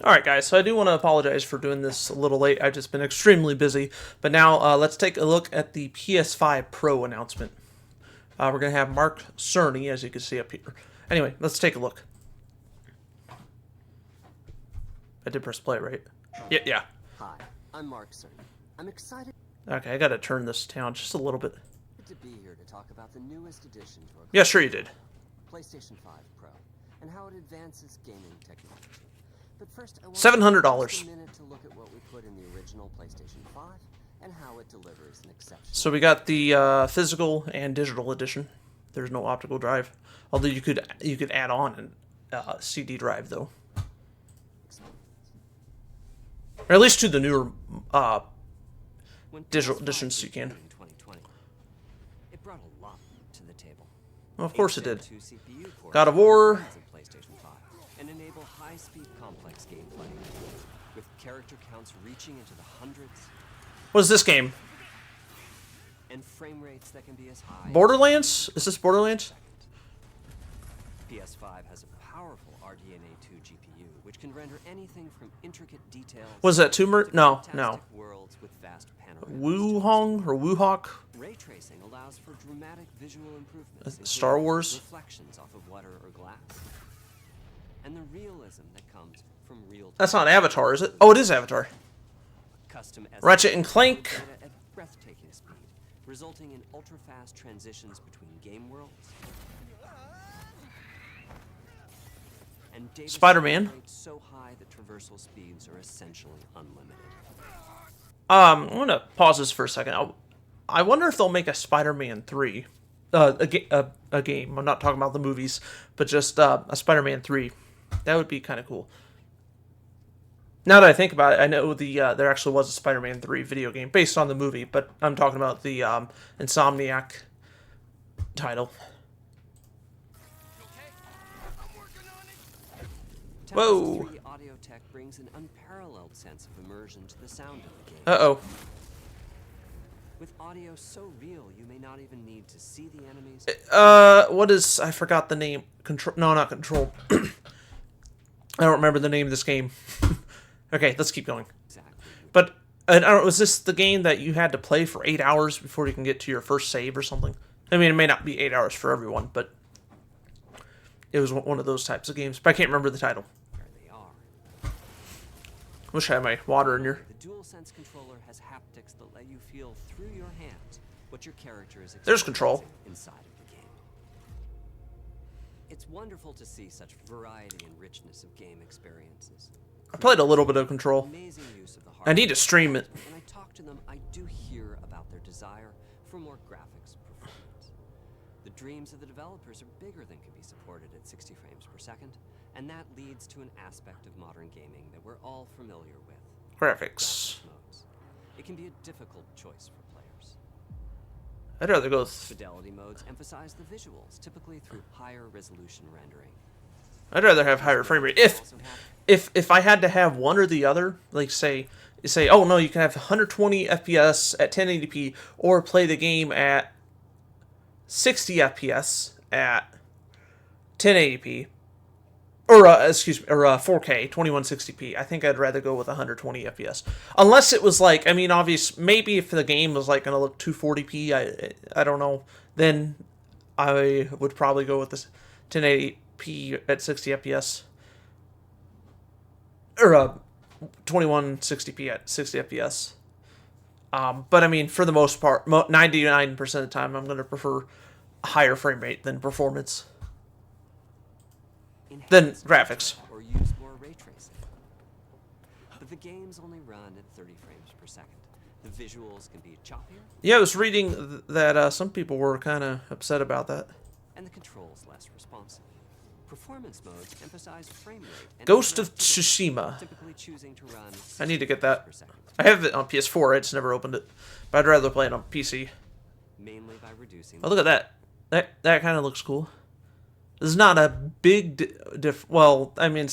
Alright guys, so I do want to apologize for doing this a little late. I've just been extremely busy. But now let's take a look at the PS5 Pro announcement. We're going to have Mark Cerny, as you can see up here. Anyway, let's take a look. I did press play, right? Yeah. Hi, I'm Mark Cerny. I'm excited Okay, I got to turn this down just a little bit. to be here to talk about the newest addition to our Yeah, sure you did. PlayStation 5 Pro and how it advances gaming technology. But first, I want $700. just a minute to look at what we put in the original PlayStation 5 and how it delivers an exceptional. So we got the physical and digital edition. There's no optical drive, although you could add on a CD drive though, or at least to the newer When digital PS5 editions you debuted can. in 2020, it brought a lot to the table. Well, of course it Gen did. 2 CPU cores God of were War. needs in PlayStation 5 and enable high-speed complex gameplay with character counts reaching into the hundreds What is this game? and frame rates that can be as high Borderlands? Is this Borderlands? PS5 has a powerful RDNA 2 GPU, which can render anything from intricate details. Was that tumor? to No. fantastic worlds with vast panoramic Wuhong or Wuhawk? Ray tracing allows for dramatic visual improvements. Star including Wars? reflections off of water or glass, and the realism that comes from real. That's not Avatar, is it? Oh, it is Avatar. Custom Ratchet and Clank. data at breathtaking speed, resulting in ultra-fast transitions between game worlds. And data Spider-Man. speed rates so high that traversal speeds are essentially unlimited. I'm gonna pause this for a second. I wonder if they'll make a Spider-Man 3. A game. I'm not talking about the movies, but just a Spider-Man 3. That would be kind of cool. Now that I think about it, I know there actually was a Spider-Man 3 video game based on the movie, but I'm talking about the Insomniac title. Whoa. Tempest 3 audio tech brings an unparalleled sense of immersion to the sound of the game. Uh-oh. With audio so real, you may not even need to see the enemies. What is... I forgot the name. Control... No, not Control. I don't remember the name of this game. Okay, let's keep going. Exactly. But, I don't know, was this the game that you had to play for 8 hours before you can get to your first save or something? I mean, it may not be 8 hours for everyone, but it was one of those types of games. But I can't remember the title. Where they are. Wish I had my water in here. The DualSense controller has haptics that let you feel through your hands what your character is There's control. experiencing inside of the game. It's wonderful to see such variety and richness of game experiences. I played a little bit of Control. Amazing use of the I need to stream it. When I talk to them, I do hear about their desire for more graphics performance. The dreams of the developers are bigger than can be supported at 60 frames per second, and that leads to an aspect of modern gaming that we're all familiar with. Graphics. Modes. It can be a difficult choice for players. I'd rather go with... Fidelity modes emphasize the visuals, typically through higher resolution rendering. I'd rather have higher frame rate. If I had to have one or the other, like say, oh no, you can have 120 FPS at 1080p, or play the game at 60 FPS at 1080p, or 4K 2160p. I think I'd rather go with 120 FPS, unless it was like, I mean, obvious, maybe if the game was like gonna look 240p, I don't know, then I would probably go with this 1080p at 60 FPS. Or 2160p at 60 FPS. But I mean, for the most part, 99% of the time, I'm going to prefer a higher frame rate than performance. Than graphics. Or use more ray tracing. But the games only run at 30 frames per second. The visuals can be choppier. Yeah, I was reading that some people were kind of upset about that. And the controls less responsive. Performance modes emphasize frame rate. And Ghost of Tsushima. typically choosing to run I need to get that. 60 per second, I have it on PS4. I just never opened it. But I'd rather play it on PC. mainly by reducing. Oh, look at that. That kind of looks cool. There's not a big well, I mean,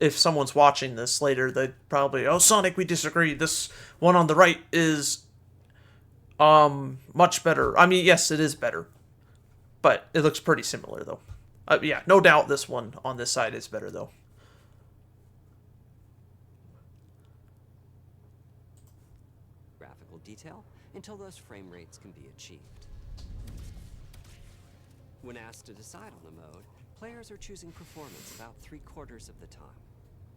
if someone's watching this later, they'd probably, oh, Sonic, we disagree. This one on the right is much better. I mean, yes, it is better, but it looks pretty similar though. Yeah, no doubt this one on this side is better though. detail until those frame rates can be achieved. When asked to decide on the mode, players are choosing performance about 3/4 of the time.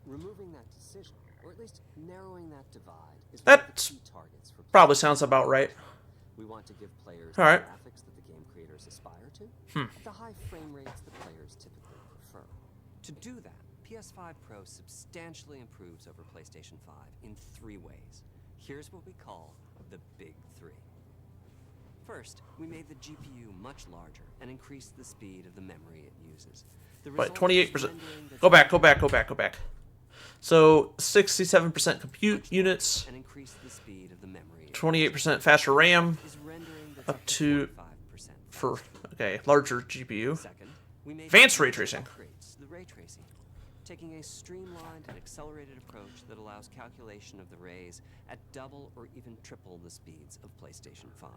Removing that decision, or at least narrowing that divide, is one of the key targets for probably sounds about right. We want to give players All right. the graphics that the game creators aspire to, at the high frame rates that players typically prefer. To do that, PS5 Pro substantially improves over PlayStation 5 in 3 ways. Here's what we call the Big 3. First, we made the GPU much larger and increased the speed of the memory it uses. By 28%. Go back. So 67% compute units, and increase the speed of the memory. 28% faster RAM, Is rendering that's up to 45% for larger GPU. Second, we made Advanced ray tracing. upgrades to the ray tracing, taking a streamlined and accelerated approach that allows calculation of the rays at double or even triple the speeds of PlayStation 5.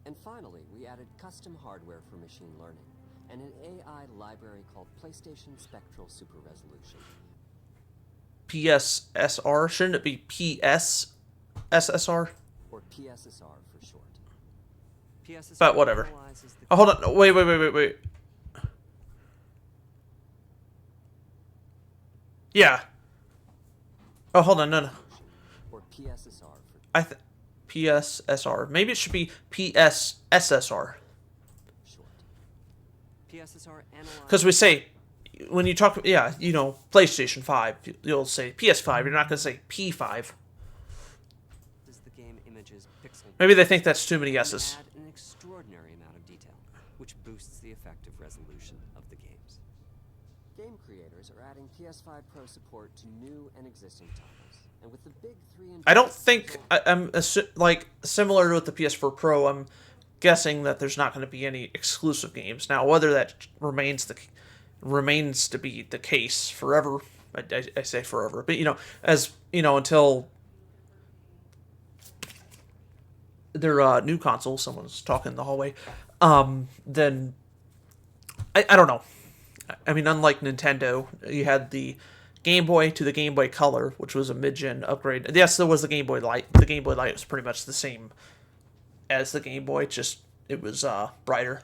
And finally, we added custom hardware for machine learning and an AI library called PlayStation Spectral Super Resolution. PSSR, shouldn't it be PSSR? Or PSSR for short. PSSR But whatever. analyzes the Oh, hold on. Wait. Yeah. Oh, hold on. No. or PSSR for PSSR. Maybe it should be PSSSR. short. PSSR analyzes Because we say, when you talk, PlayStation 5, you'll say PS5. You're not going to say P5. the game images pixel. Maybe they think that's too many and S's. add an extraordinary amount of detail, which boosts the effective resolution of the games. Game creators are adding PS5 Pro support to new and existing titles, and with the big 3 in I don't think I'm similar with the PS4 Pro. I'm guessing that there's not going to be any exclusive games. Now, whether that remains to be the case forever, I say forever, but until their new console, someone's talking in the hallway, then I don't know. I mean, unlike Nintendo, you had the Game Boy to the Game Boy Color, which was a mid-gen upgrade. Yes, there was the Game Boy Light. The Game Boy Light was pretty much the same as the Game Boy, just it was brighter.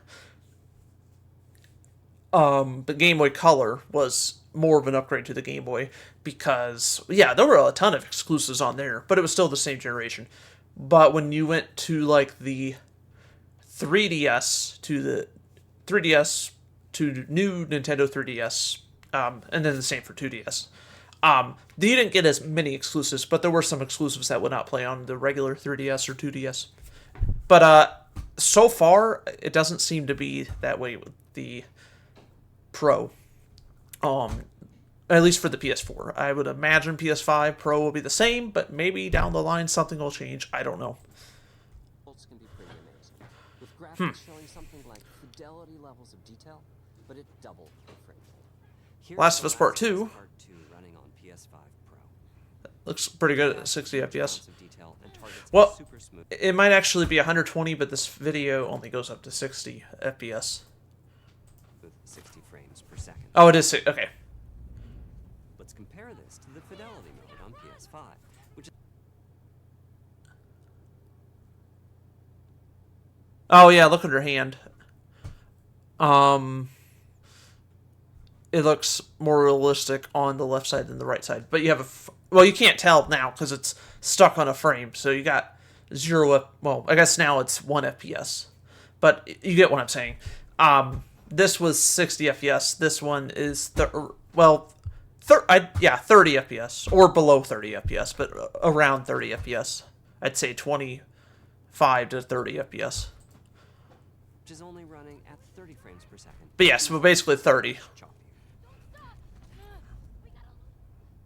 But Game Boy Color was more of an upgrade to the Game Boy because, there were a ton of exclusives on there, but it was still the same generation. But when you went to like the 3DS to new Nintendo 3DS, and then the same for 2DS. You didn't get as many exclusives, but there were some exclusives that would not play on the regular 3DS or 2DS. But so far, it doesn't seem to be that way with the Pro. At least for the PS4. I would imagine PS5 Pro will be the same, but maybe down the line something will change. I don't know. Can be pretty amazing, with graphics showing something like fidelity levels of detail, but at double the frame rate. Here's Last of The Us Part Last of Us 2. Part 2 running on PS5 Pro. Looks pretty good at 60 FPS. Of detail and targets Well, super smooth. it might actually be 120, but this video only goes up to 60 FPS. With 60 frames per second. Oh, it is. Okay. Let's compare this to the fidelity mode on PS5, which is Oh, yeah, look at her hand. It looks more realistic on the left side than the right side. But you have you can't tell now because it's stuck on a frame. So you got 0 I guess now it's 1 FPS. But you get what I'm saying. This was 60 FPS. This one is 30 FPS or below 30 FPS, but around 30 FPS. I'd say 25 to 30 FPS. which is only running at 30 frames per second. But yes, but basically 30. Choppy.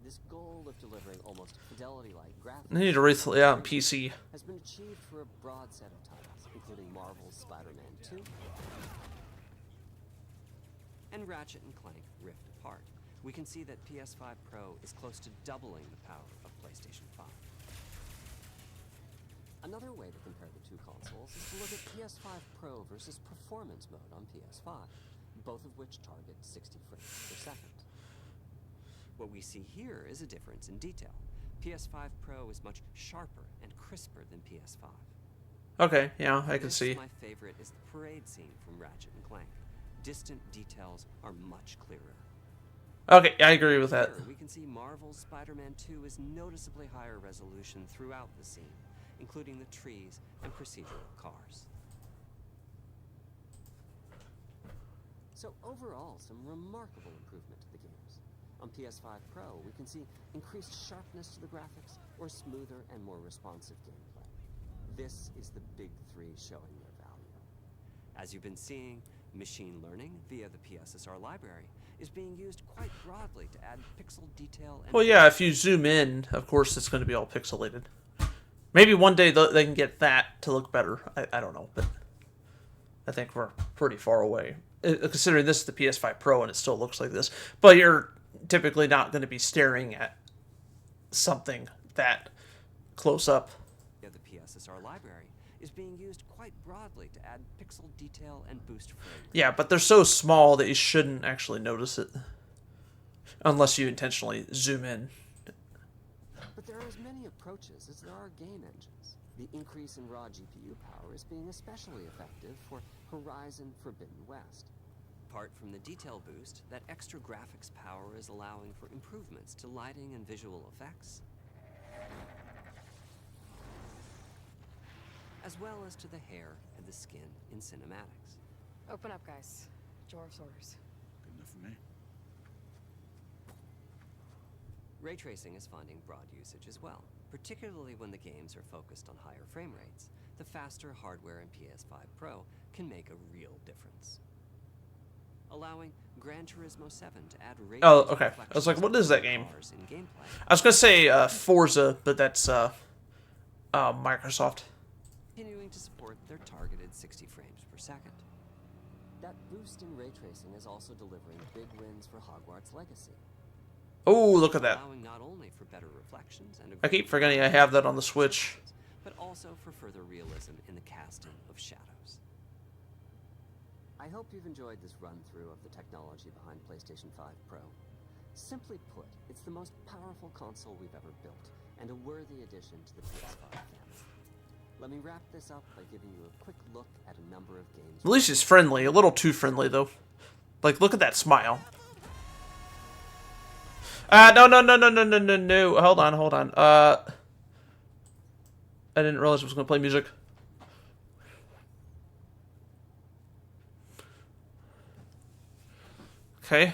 This goal of delivering almost fidelity-like graphics I need to read on PC. has been achieved for a broad set of titles, including Marvel's Spider-Man 2 and Ratchet & Clank Rift Apart. We can see that PS5 Pro is close to doubling the power of PlayStation 5. Another way to compare the two consoles is to look at PS5 Pro versus Performance mode on PS5, both of which target 60 frames per second. What we see here is a difference in detail. PS5 Pro is much sharper and crisper than PS5. Okay, yeah, I can see. My favorite is the parade scene from Ratchet and Clank. Distant details are much clearer. Okay, I agree with that. Here, we can see Marvel's Spider-Man 2 is noticeably higher resolution throughout the scene, including the trees and procedural cars. So overall, some remarkable improvement to the games. On PS5 Pro, we can see increased sharpness to the graphics or smoother and more responsive gameplay. This is the big three showing their value. As you've been seeing, machine learning via the PSSR library is being used quite broadly to add pixel detail and... Well, yeah, if you zoom in, of course it's going to be all pixelated. Maybe one day they can get that to look better. I don't know, but I think we're pretty far away. Considering this is the PS5 Pro and it still looks like this. But you're typically not going to be staring at something that close up. The PSSR library is being used quite broadly to add pixel detail and boost frame rate. Yeah, but they're so small that you shouldn't actually notice it. Unless you intentionally zoom in. But there are as many approaches as there are game engines. The increase in raw GPU power is being especially effective for Horizon Forbidden West. Apart from the detail boost, that extra graphics power is allowing for improvements to lighting and visual effects, as well as to the hair and the skin in cinematics. Open up, guys. Jorv's orders. Good enough for me. Ray tracing is finding broad usage as well, particularly when the games are focused on higher frame rates. The faster hardware in PS5 Pro can make a real difference. Allowing Gran Turismo 7 to add ray Oh, okay. I was like, what is that game? I was going to say Forza, but that's Microsoft. Continuing to support their targeted 60 frames per second. That boost in ray tracing is also delivering big wins for Hogwarts Legacy. Oh, look at that. Allowing not only for better reflections and I keep forgetting I have that on the Switch. but also for further realism in the casting of shadows. I hope you've enjoyed this run-through of the technology behind PlayStation 5 Pro. Simply put, it's the most powerful console we've ever built, and a worthy addition to the PS5 family. Let me wrap this up by giving you a quick look at a number of games. At least he's friendly. A little too friendly, though. Like, look at that smile. No. Hold on. I didn't realize I was going to play music. Okay.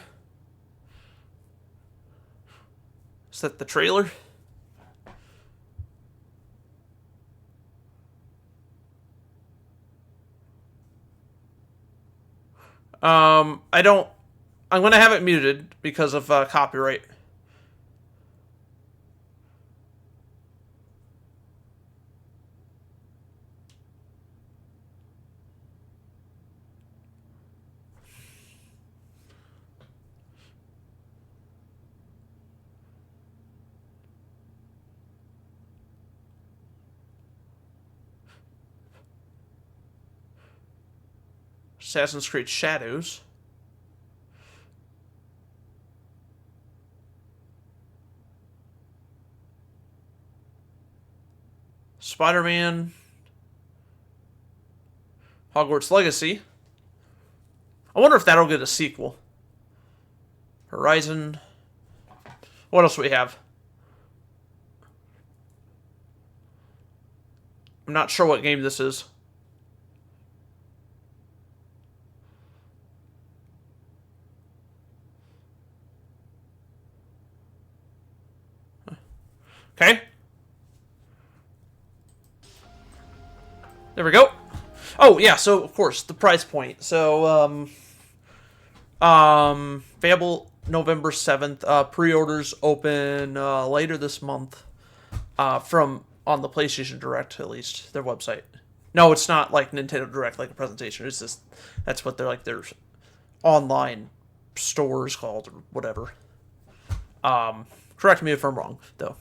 Is that the trailer? I'm going to have it muted because of copyright. Assassin's Creed Shadows. Spider-Man. Hogwarts Legacy. I wonder if that'll get a sequel. Horizon. What else do we have? I'm not sure what game this is. Okay. There we go. Oh, yeah, so, of course, the price point. So, available November 7th. Pre-orders open later this month. On the PlayStation Direct, at least, their website. No, it's not like Nintendo Direct, like a presentation. It's just, that's what they're like, their online stores called, or whatever. Correct me if I'm wrong, though.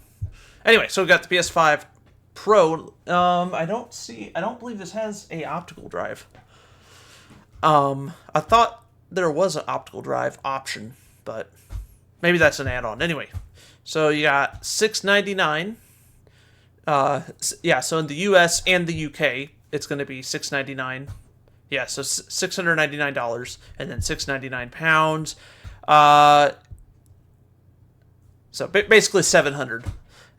Anyway, so we got the PS5 Pro. I don't believe this has a optical drive. I thought there was an optical drive option, but maybe that's an add-on. Anyway, so you got $699. Yeah, so in the US and the UK, it's going to be $699. Yeah, so $699 and then £699. So basically 700.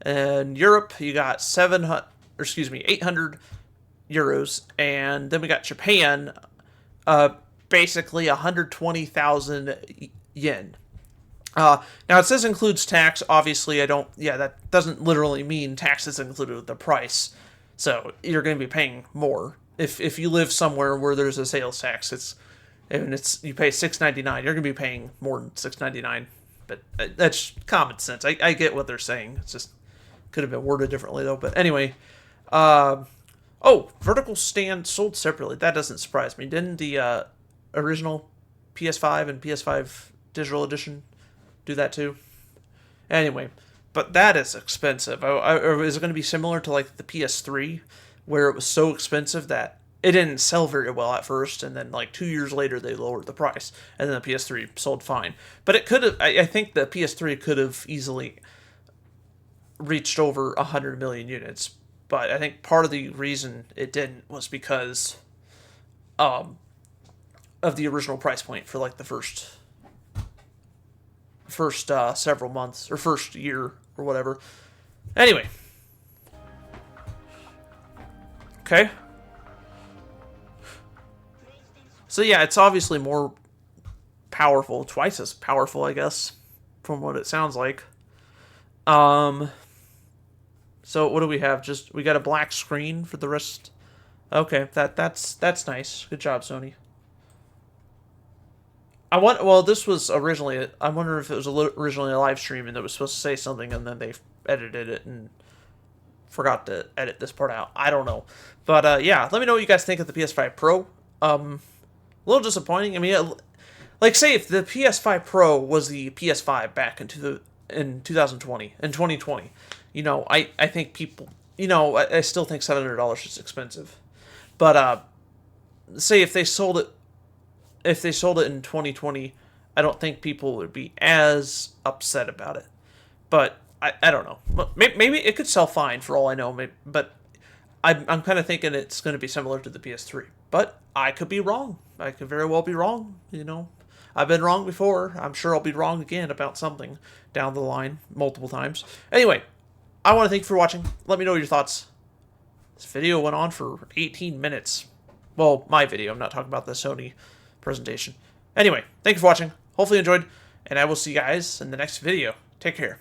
In Europe, you got 800 euros, and then we got Japan, basically 120,000 yen. Now it says includes tax. Obviously, that doesn't literally mean taxes included with the price. So you're going to be paying more if you live somewhere where there's a sales tax. You pay $6.99. You're going to be paying more than $6.99. But that's common sense. I get what they're saying. It's just could have been worded differently though. But anyway, vertical stand sold separately. That doesn't surprise me. Didn't the original PS5 and PS5 Digital Edition do that too? Anyway, but that is expensive. Or is it going to be similar to like the PS3, where it was so expensive that it didn't sell very well at first, and then like 2 years later they lowered the price, and then the PS3 sold fine. But it could have. I think the PS3 could have easily reached over 100 million units. But I think part of the reason it didn't was because of the original price point for like the first several months or first year or whatever. Anyway. Okay. So yeah, it's obviously more powerful, twice as powerful, I guess, from what it sounds like. So what do we have? We got a black screen for the rest. Okay, that's nice. Good job, Sony. This was originally. I wonder if it was originally a live stream and it was supposed to say something, and then they edited it and forgot to edit this part out. I don't know, but yeah, let me know what you guys think of the PS5 Pro. A little disappointing. I mean, say if the PS5 Pro was the PS5 back in 2020, in 2020, I think people, I still think $700 is expensive, but say if they sold it in 2020, I don't think people would be as upset about it. But I don't know. Maybe it could sell fine for all I know. But I'm kind of thinking it's going to be similar to the PS3. But I could be wrong. I could very well be wrong. I've been wrong before. I'm sure I'll be wrong again about something down the line multiple times. Anyway, I want to thank you for watching. Let me know your thoughts. This video went on for 18 minutes. Well, my video. I'm not talking about the Sony presentation. Anyway, thank you for watching. Hopefully you enjoyed, and I will see you guys in the next video. Take care.